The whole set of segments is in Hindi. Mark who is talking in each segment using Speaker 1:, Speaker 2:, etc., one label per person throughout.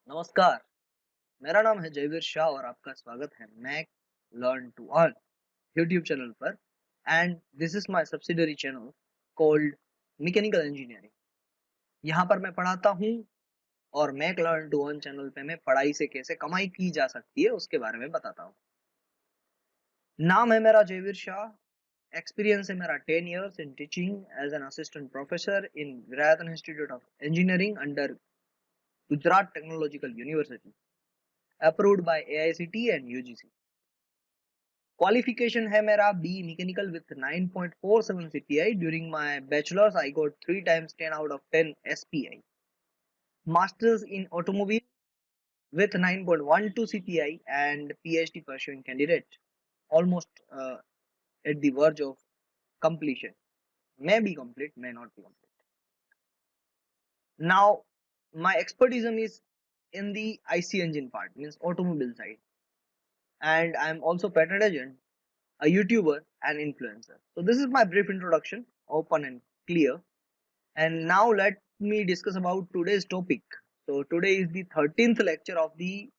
Speaker 1: नमस्कार, मेरा नाम है जयवीर शाह और आपका स्वागत है mech learn to earn YouTube channel पर and this is my subsidiary channel called mechanical engineering. यहाँ पर मैं पढ़ाता हूँ और mech learn to earn channel पे मैं पढ़ाई से कैसे कमाई की जा सकती है उसके बारे में बताता हूँ। नाम है मेरा जयवीर शाह, एक्सपीरियंस है मेरा 10 years in teaching as an assistant professor in Virayatan institute of engineering under Gujarat technological university approved by AICT and UGC. Qualification है मेरा B Mechanical with 9.47 CPI. During my bachelor's I got 3 times 10 out of 10 SPI. Masters in Automobile with 9.12 CPI and PhD pursuing candidate. Almost at the verge of completion. May be complete, may not be complete. Now, my expertism is in the IC engine part, means automobile side. And I am also patent agent, a YouTuber, and influencer. So this is my brief introduction, open and clear. And now let me discuss about today's topic. So today is the 13th lecture of the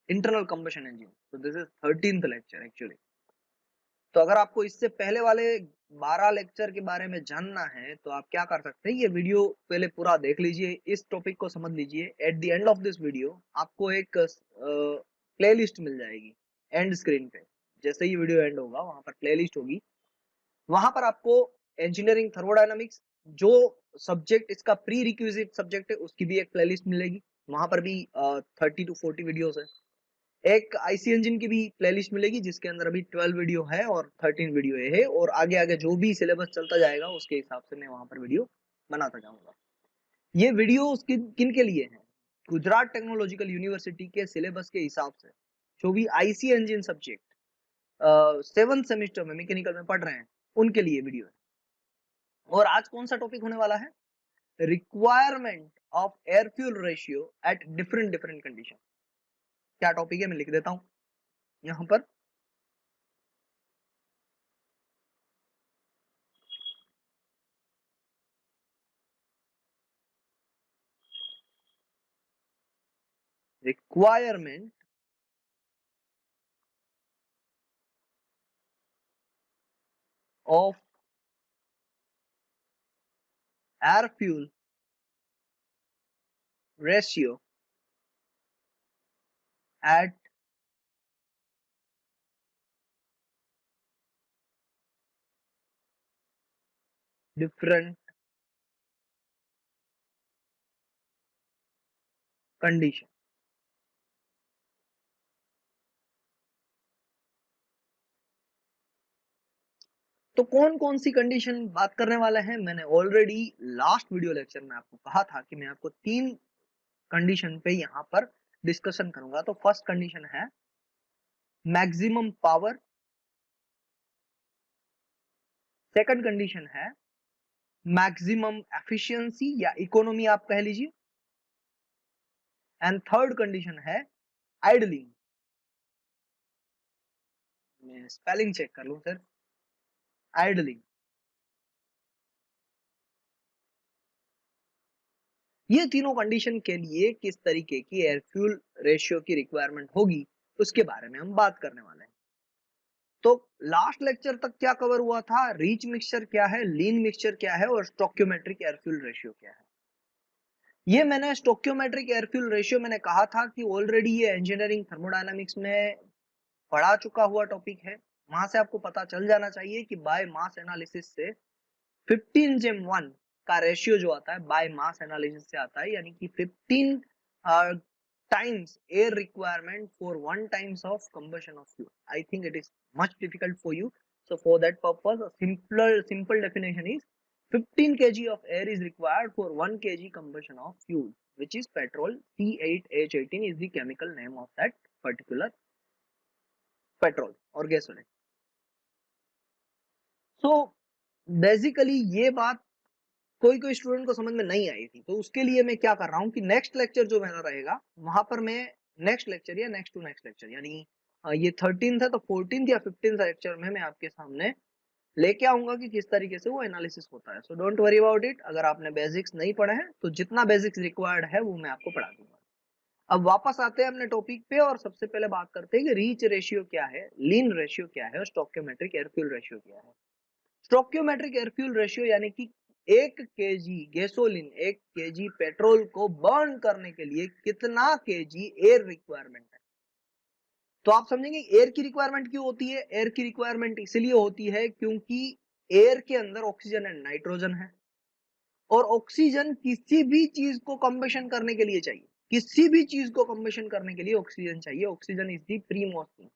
Speaker 1: internal combustion engine. So this is 13th lecture actually. तो अगर आपको इससे पहले वाले 12 लेक्चर के बारे में जानना है तो आप क्या कर सकते हैं, ये वीडियो पहले पूरा देख लीजिए, इस टॉपिक को समझ लीजिए। At the end of this video आपको एक प्लेलिस्ट मिल जाएगी एंड स्क्रीन पे। जैसे ही वीडियो एंड होगा वहां पर प्लेलिस्ट होगी, वहां पर आपको इंजीनियरिंग थर्मोडायनामिक्स जो सब्जेक्ट इसका प्री रिक्विजिट सब्जेक्ट है उसकी भी एक प्लेलिस्ट मिलेगी। वहां पर भी 30 to 40 वीडियोस है। एक आईसी इंजन की भी प्लेलिस्ट मिलेगी जिसके अंदर अभी 12 वीडियो है और 13 वीडियो है, और आगे आगे जो भी सिलेबस चलता जाएगा उसके हिसाब से मैं वहां पर वीडियो बनाता जाऊंगा। ये वीडियो किन के लिए है? गुजरात टेक्नोलॉजिकल यूनिवर्सिटी के सिलेबस के हिसाब से जो भी IC engine subject 7th semester में मैकेनिकल में पढ़ रहे हैं उनके लिए वीडियो है। और आज कौन सा टॉपिक होने वाला है? Requirement of air fuel ratio at different different condition. क्या टॉपिक है मैं लिख देता हूं यहां पर। Requirement of air fuel ratio at different condition. तो कौन कौन सी कंडीशन बात करने वाला है? मैंने ऑलरेडी लास्ट वीडियो लेक्चर में आपको कहा था कि मैं आपको 3 कंडीशन पे यहां पर डिस्कशन करूंगा। तो फर्स्ट कंडीशन है मैक्सिमम पावर, सेकंड कंडीशन है मैक्सिमम एफिशिएंसी या इकोनॉमी आप कह लीजिए, एंड थर्ड कंडीशन है आइडलिंग। मैं स्पेलिंग चेक कर लूं सर, आइडलिंग। ये तीनों कंडीशन के लिए किस तरीके की एयर फ्यूल रेशियो की रिक्वायरमेंट होगी उसके बारे में हम बात करने वाले हैं। तो लास्ट लेक्चर तक क्या कवर हुआ था? रिच मिक्सचर क्या है, लीन मिक्सचर क्या है, और स्टोक्योमेट्रिक एयर फ्यूल रेशियो क्या है। ये मैंने स्टोक्योमेट्रिक एयर फ्यूल रेशियो मैंने कहा था कि ऑलरेडी ये इंजीनियरिंग थर्मोडायनामिक्स में पढ़ा चुका हुआ टॉपिक है। वहां से आपको पता चल जाना चाहिए कि बाय मास एनालिसिस से 15:1 का रेशियो जो आता है बाय मास एनालिसिस से आता है, यानी कि 15 times air requirement for 1 times of combustion of fuel. I think it is much difficult for you. So for that purpose, a simple definition is 15 kg of air is required for 1 kg combustion of fuel, which is petrol. C8H18 is the chemical name of that particular petrol or gasoline. So basically ये बात कोई कोई स्टूडेंट को समझ में नहीं आई थी, तो उसके लिए मैं क्या कर रहा हूँ कि नेक्स्ट लेक्चर जो मेरा रहेगा वहां पर मैं नेक्स्ट लेक्चर या नेक्स्ट टू नेक्स्ट लेक्चर, यानी ये 13th है तो 14th या 15th लेक्चर में मैं आपके सामने लेके आऊंगा कि किस तरीके से वो एनालिसिस होता है। So don't worry about it. अगर आपने बेसिक्स नहीं पढ़े हैं तो जितना बेसिक्स रिक्वायर्ड है वो मैं आपको पढ़ा दूंगा। अब वापस आते हैं अपने टॉपिक पे और सबसे पहले बात करते हैं कि रीच रेशियो क्या है, लीन रेशियो क्या है और स्टोइकोमेट्रिक एयर फ्यूल रेशियो क्या है। स्टोइकोमेट्रिक एयर फ्यूल रेशियो यानी कि 1 kg गैसोलीन 1 kg पेट्रोल को बर्न करने के लिए कितना kg एयर रिक्वायरमेंट है। तो आप समझेंगे एयर की रिक्वायरमेंट क्यों होती है। एयर की रिक्वायरमेंट इसलिए होती है क्योंकि एयर के अंदर ऑक्सीजन एंड नाइट्रोजन है और ऑक्सीजन किसी भी चीज को कंबशन करने के लिए चाहिए, किसी भी चीज को कंबशन करने के लिए ऑक्सीजन चाहिए। Oxygen is the foremost thing.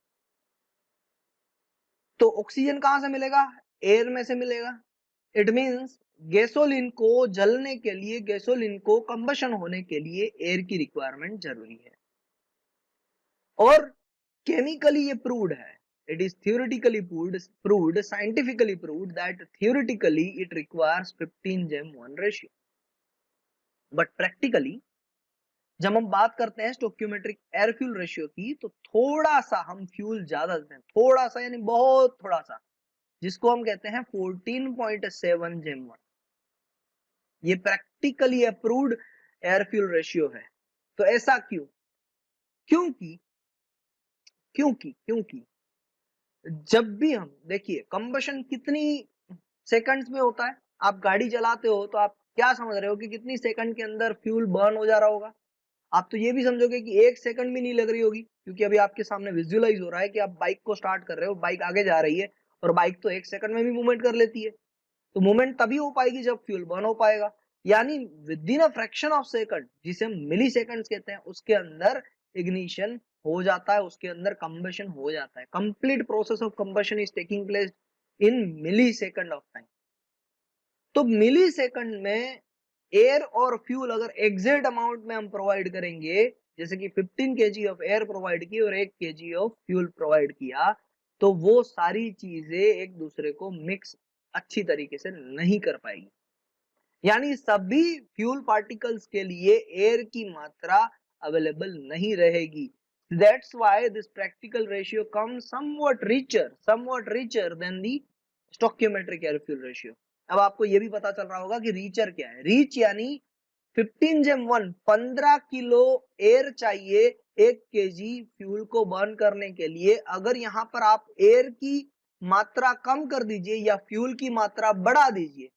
Speaker 1: तो ऑक्सीजन कहां से मिलेगा, एयर में से मिलेगा। इट मींस गैसोलीन को जलने के लिए, गैसोलीन को कंबशन होने के लिए एयर की रिक्वायरमेंट जरूरी है और केमिकली ये प्रूव्ड है। It is theoretically proved scientifically proved that theoretically it requires 15:1 ratio. But practically जब हम बात करते हैं स्टोइकोमेट्रिक एयर फ्यूल रेशियो की तो थोड़ा सा हम फ्यूल ज्यादा देते हैं, थोड़ा सा यानी बहुत थोड़ा सा, जिसको हम कहते हैं 14.7 जेम 1। ये practically approved air fuel ratio है। तो ऐसा क्यों, क्योंकि क्योंकि क्योंकि जब भी हम देखिए कंबशन कितनी सेकंड्स में होता है। आप गाड़ी चलाते हो तो आप क्या समझ रहे हो कि कितनी सेकंड के अंदर फ्यूल बर्न हो जा रहा होगा। आप तो ये भी समझोगे कि 1 सेकंड भी नहीं लग रही होगी, क्योंकि अभी आपके सामने विजुअलाइज हो रहा है कि आप बाइक को स्टार्ट कर रहे हो, बाइक आगे जा रही है और बाइक तो 1 सेकंड में भी मूवमेंट कर लेती है। तो मूवमेंट तभी हो पाएगी जब फ्यूल बर्न हो पाएगा, यानी with in a fraction of second, जिसे हम मिली सेकंड कहते हैं, उसके अंदर इग्निशन हो जाता है, उसके अंदर कंबशन हो जाता है। Complete process of combustion is taking place in millisecond of time. तो मिली सेकंड में एयर और फ्यूल अगर एग्जैक्ट अमाउंट में हम प्रोवाइड करेंगे, जैसे कि 15 kg ऑफ एयर प्रोवाइड की और 1 kg ऑफ फ्यूल प्रोवाइड किया, तो वो सारी चीजें एक दूसरे को मिक्स अच्छी तरीके से नहीं कर पाएगी। यानी सभी फ्यूल पार्टिकल्स के लिए एयर की मात्रा अवेलेबल नहीं रहेगी। That's why this practical ratio comes somewhat richer than the stoichiometric air fuel ratio। अब आपको ये भी पता चल रहा होगा कि रीचर क्या है। रीच यानी 15:1, 15 किलो एयर चाहिए 1 kg फ्यूल को बर्न करने के लिए। अगर यहाँ पर आप एयर की मात्रा कम कर दीजिए या फ्यूल की मात्रा बढ़ा दीजिए,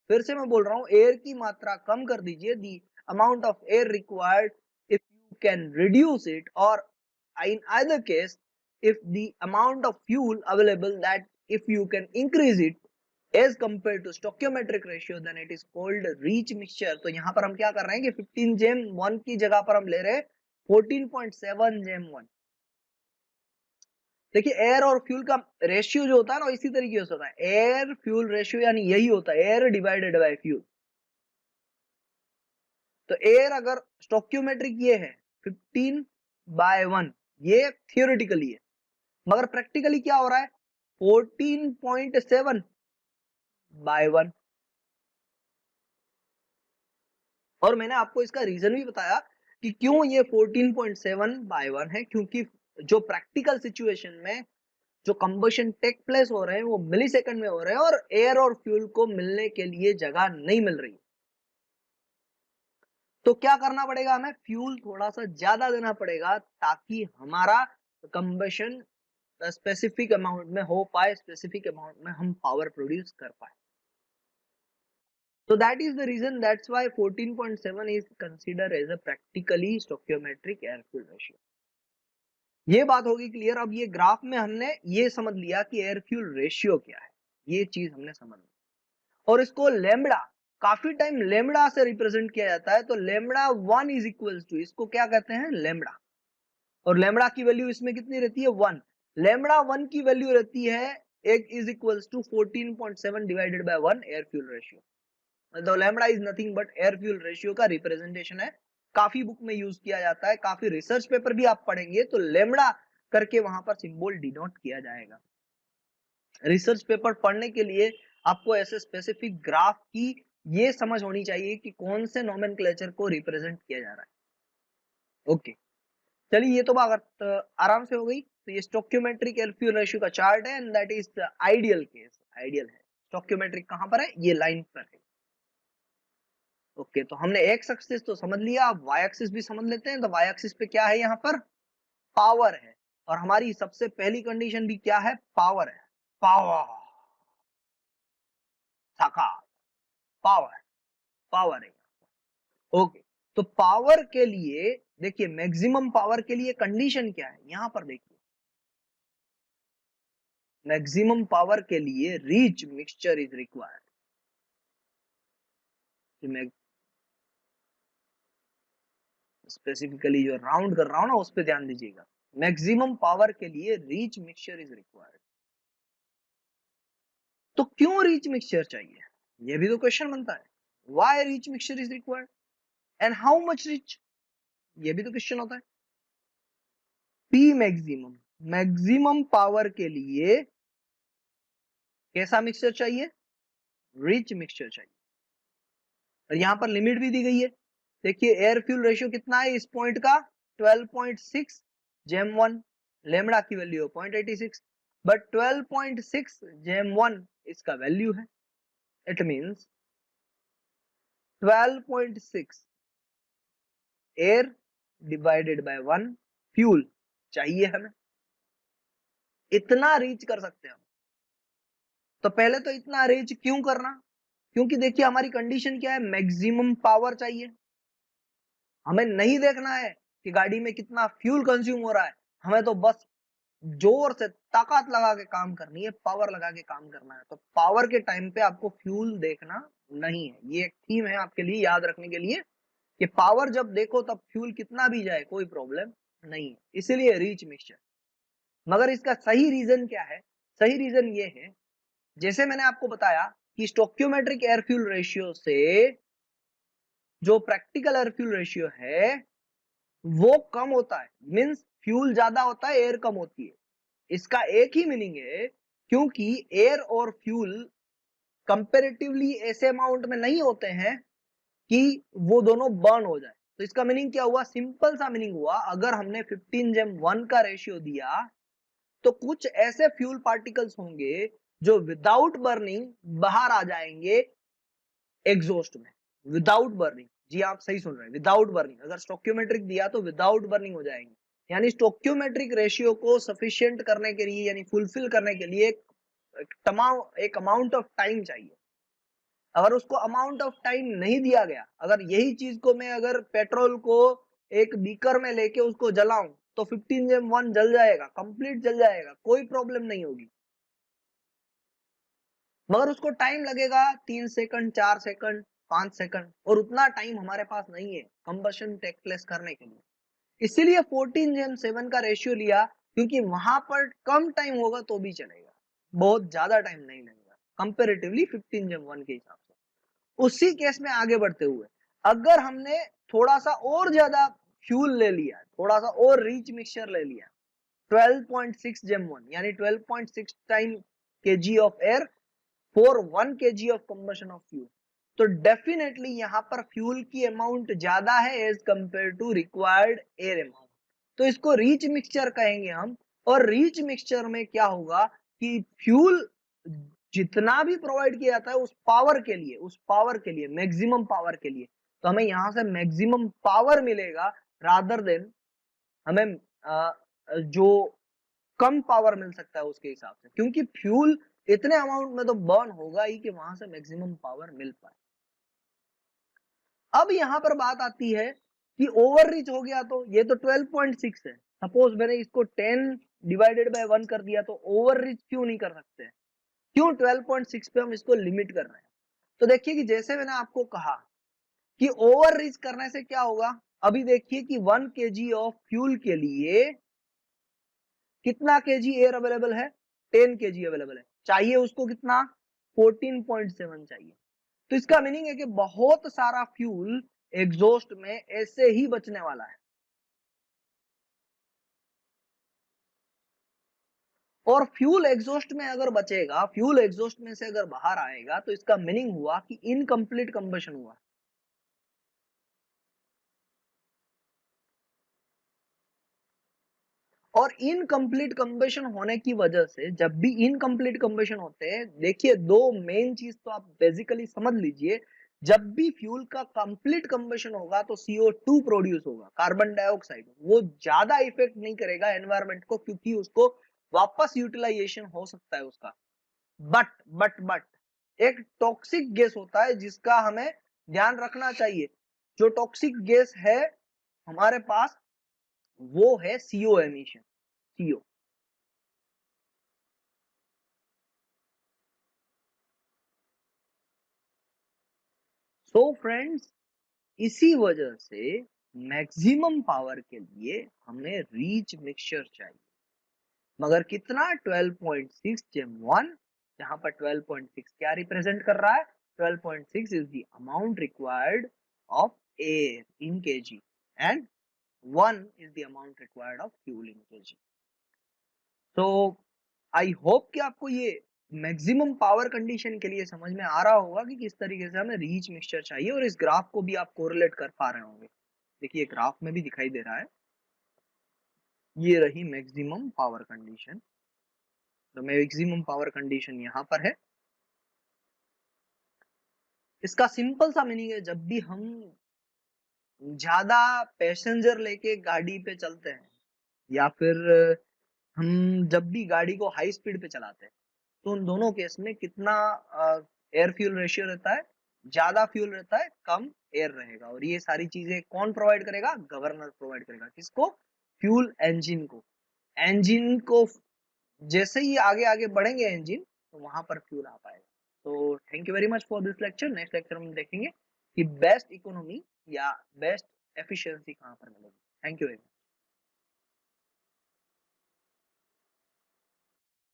Speaker 1: फिर से मैं बोल रहा हूं, एयर की मात्रा कम कर दीजिए, the amount of air required, if you can reduce it, और in either case if the amount of fuel available, that if you can increase it as compared to stoichiometric ratio, then it is called reach mixture। तो यहां पर हम क्या कर रहे हैं कि 15 जेम 1 की जगह पर हम ले रहे हैं 14.7 जेम 1। देखिए एयर और फ्यूल का रेशियो जो होता है ना, इसी तरीके से होता है। एयर फ्यूल रेशियो यानी यही होता है, एयर डिवाइडेड बाय फ्यूल। तो एयर अगर स्टोइकोमेट्रिक ये है 15/1, ये थियोरेटिकली है, मगर प्रैक्टिकली क्या हो रहा है 14.7/1। और मैंने आपको इसका रीजन भी बताया कि क्यों ये 14.7/1 है, क्योंकि जो प्रैक्टिकल सिचुएशन में जो कंबशन टेक प्लेस हो रहे हैं वो मिली सेकंड में हो रहे हैं और एयर और फ्यूल को मिलने के लिए जगह नहीं मिल रही। तो क्या करना पड़ेगा, हमें फ्यूल थोड़ा सा ज्यादा देना पड़ेगा ताकि हमारा कंबशन स्पेसिफिक अमाउंट में हो पाए, स्पेसिफिक अमाउंट में हम पावर प्रोड्यूस कर पाए। So that is the reason, that's why 14.7 is considered as a practically stoichiometric air fuel ratio। ये बात होगी क्लियर। अब ये ग्राफ में हमने ये समझ लिया कि एयर फ्यूल रेशियो क्या है, ये चीज हमने समझ ली। और इसको लेमड़ा, काफी टाइम लेमड़ा से रिप्रेजेंट किया जाता है। तो लेमड़ा 1 इज इक्वल टू, इसको क्या कहते हैं, लेमड़ा। और लेमड़ा की वैल्यू इसमें कितनी रहती है, 1। लेमड़ा 1 की वैल्यू रहती है एक is equal to 14.7 divided by 1 air fuel ratio. तो lambda is nothing but air fuel ratio का रिप्रेजेंटेशन है। काफी बुक में यूज किया जाता है, काफी रिसर्च पेपर भी आप पढ़ेंगे तो लैम्बडा करके वहां पर सिंबल डिनोट किया जाएगा। रिसर्च पेपर पढ़ने के लिए आपको ऐसे स्पेसिफिक ग्राफ की ये समझ होनी चाहिए कि कौन से नोमेनक्लेचर को रिप्रेजेंट किया जा रहा है। ओके, चलिए ये तो बात आराम से हो गई। तो ये स्टोइकोमेट्रिक एयर फ्यूल रेशियो का चार्ट है and that is the ideal case. Ideal है, स्टोइकोमेट्रिक कहां पर है, ये लाइन पर है। ओके, तो हमने एक्स एक्सिस तो समझ लिया, अब वाई एक्सिस भी समझ लेते हैं। तो वाई एक्सिस पे क्या है, यहाँ पर पावर है, और हमारी सबसे पहली कंडीशन भी क्या है, पावर है। पावर, ताकत, पावर, पावर है। ओके, तो पावर के लिए देखिए, मैक्सिमम पावर के लिए कंडीशन क्या है, यहां पर देखिए, मैक्सिमम पावर के लिए rich mixture is required. Specifically जो राउंड कर रहा हूं ना, उस पर ध्यान दीजिएगा। मैक्सिमम पावर के लिए रिच मिक्सचर इज रिक्वायर्ड। तो क्यों रिच मिक्सचर चाहिए, ये भी तो क्वेश्चन बनता है। Why rich mixture is required and how much rich, ये भी तो क्वेश्चन होता है। पी मैक्सिमम, मैक्सिमम पावर के लिए कैसा मिक्सचर चाहिए, रिच मिक्सचर चाहिए। और यहां पर लिमिट भी दी गई है। देखिए एयर फ्यूल रेशियो कितना है इस पॉइंट का, 12.6 जेम 1, लेमड़ा की वैल्यू 0.86, बट 12.6 जेम 1 इसका वैल्यू है। It means 12.6 air divided by 1 fuel चाहिए हमें। इतना रीच कर सकते हैं हम। तो पहले तो इतना रीच क्यों करना, क्योंकि देखिए हमारी कंडीशन क्या है, मैक्सिमम पावर चाहिए। हमें नहीं देखना है कि गाड़ी में कितना फ्यूल कंज्यूम हो रहा है, हमें तो बस जोर से ताकत लगा के काम करनी है, पावर लगा के काम करना है। तो पावर के टाइम पे आपको फ्यूल देखना नहीं है। ये एक थीम है आपके लिए याद रखने के लिए, कि पावर जब देखो तब फ्यूल कितना भी जाए कोई प्रॉब्लम नहीं है, इसीलिए रिच मिक्सचर। मगर इसका सही रीजन क्या है, सही रीजन ये है, जैसे मैंने आपको बताया कि स्टोक्योमेट्रिक एयर फ्यूल रेशियो से जो प्रैक्टिकल एयर फ्यूल रेशियो है वो कम होता है, मींस फ्यूल ज्यादा होता है, एयर कम होती है। इसका एक ही मीनिंग है, क्योंकि एयर और फ्यूल कंपैरेटिवली ऐसे अमाउंट में नहीं होते हैं कि वो दोनों बर्न हो जाए। तो इसका मीनिंग क्या हुआ, सिंपल सा मीनिंग हुआ, अगर हमने 15:1 का रेशियो दिया तो कुछ ऐसे फ्यूल पार्टिकल्स होंगे जो विदाउट बर्निंग बाहर आ जाएंगे एग्जॉस्ट में, विदाउट बर्निंग। जी आप सही सुन रहे हैं, विदाउट बर्निंग। अगर स्टोक्योमेट्रिक दिया तो विदाउट बर्निंग हो जाएंगे, यानी स्टोक्योमेट्रिक रेशियो को सफिशिएंट करने के लिए, यानी फुलफिल करने के लिए एक अमाउंट ऑफ टाइम चाहिए। अगर उसको अमाउंट ऑफ टाइम नहीं दिया गया, अगर यही चीज को मैं अगर पेट्रोल को एक बीकर में लेके उसको जलाऊं तो 15:1 जल जाएगा, कंप्लीट जल जाएगा, कोई प्रॉब्लम नहीं होगी। मगर उसको टाइम लगेगा 3 सेकंड, 4 सेकंड, 5 सेकंड, और उतना टाइम हमारे पास नहीं है कंबशन टेक प्लेस करने के लिए। इसीलिए 14:7 का रेशियो लिया, क्योंकि वहां पर कम टाइम होगा तो भी चलेगा, बहुत ज्यादा टाइम नहीं लगेगा कंपेरेटिवली 15:1 के हिसाब से। उसी केस में आगे बढ़ते हुए, अगर हमने थोड़ा सा और ज्यादा फ्यूल ले लिया, थोड़ा सा और रिच मिक्सचर ले लिया, 12.6 जेम 1 यानी 12.6 time kg of air for 1 kg of combustion of fuel, तो डेफिनेटली यहां पर फ्यूल की अमाउंट ज्यादा है as compare to required air amount. तो इसको रिच मिक्सचर कहेंगे हम। और रिच मिक्सचर में क्या होगा कि फ्यूल जितना भी प्रोवाइड किया जाता है उस पावर के लिए, उस पावर के लिए, मैक्सिमम पावर के लिए, तो हमें यहां से मैक्सिमम पावर मिलेगा, रादर देन हमें जो कम पावर मिल सकता है उसके हिसाब से, क्योंकि फ्यूल इतने अमाउंट में तो बर्न होगा ही कि वहां से मैक्सिमम पावर मिल पाए। अब यहां पर बात आती है कि ओवर रीच हो गया, तो ये तो 12.6 है, सपोज मैंने इसको 10 डिवाइडेड बाय 1 कर दिया, तो ओवर रीच क्यों नहीं कर सकते, क्यों 12.6 पे हम इसको लिमिट कर रहे हैं। तो देखिए कि जैसे मैंने आपको कहा कि ओवर रीच करने से क्या होगा, अभी देखिए कि 1 kg ऑफ फ्यूल के लिए कितना केजी एयर अवेलेबल है, 10 केजी अवेलेबल है, चाहिए उसको कितना, 14.7 चाहिए। तो इसका मीनिंग है कि बहुत सारा फ्यूल एग्जॉस्ट में ऐसे ही बचने वाला है। और फ्यूल एग्जॉस्ट में अगर बचेगा, फ्यूल एग्जॉस्ट में से अगर बाहर आएगा, तो इसका मीनिंग हुआ कि इनकम्प्लीट कंबशन हुआ। और इनकम्प्लीट कंबशन होने की वजह से, जब भी इनकम्प्लीट कंबशन होते हैं, देखिए दो मेन चीज तो आप बेसिकली समझ लीजिए। जब भी फ्यूल का कंप्लीट कंबशन होगा तो CO2 प्रोड्यूस होगा, कार्बन डाइऑक्साइड, वो ज्यादा इफेक्ट नहीं करेगा एनवायरमेंट को, क्योंकि उसको वापस यूटिलाइजेशन हो सकता है उसका। बट एक टॉक्सिक गैस होता है जिसका हमें ध्यान रखना चाहिए। जो टॉक्सिक गैस है हमारे पास वो है CO emission, CO। So friends, इसी वजह से मैक्सिमम पावर के लिए हमें रीच मिक्सचर चाहिए। मगर कितना? 12.6 जेम 1, जहां पर 12.6 क्या रिप्रेजेंट कर रहा है? 12.6 is the amount required of air in KG and 1 is the amount required of fuel in kg. तो आई होप कि आपको ये मैक्सिमम पावर कंडीशन के लिए समझ में आ रहा होगा कि किस तरीके से हमें रीच मिक्सचर चाहिए, और इस ग्राफ को भी आप कोरिलेट कर पा रहे होंगे। देखिए ग्राफ में भी दिखाई दे रहा है, ये रही मैक्सिमम पावर कंडीशन। तो मैक्सिमम पावर कंडीशन यहाँ पर है। इसका सिंपल सा मीनिंग है, जब भी हम ज्यादा पैसेंजर लेके गाड़ी पे चलते हैं, या फिर हम जब भी गाड़ी को हाई स्पीड पे चलाते हैं, तो उन दोनों केस में कितना एयर फ्यूल रेशियो रहता है? ज्यादा फ्यूल रहता है, कम एयर रहेगा। और ये सारी चीजें कौन प्रोवाइड करेगा? गवर्नर प्रोवाइड करेगा। किसको? फ्यूल इंजन को। इंजन को जैसे ही आगे आगे बढ़ेंगे इंजन, तो वहां पर फ्यूल आ पाएगा। तो thank you very much for this lecture. Next lecture में देखेंगे कि बेस्ट इकोनॉमी या बेस्ट एफिशिएंसी कहाँ पर मिलेगी। Thank you very much.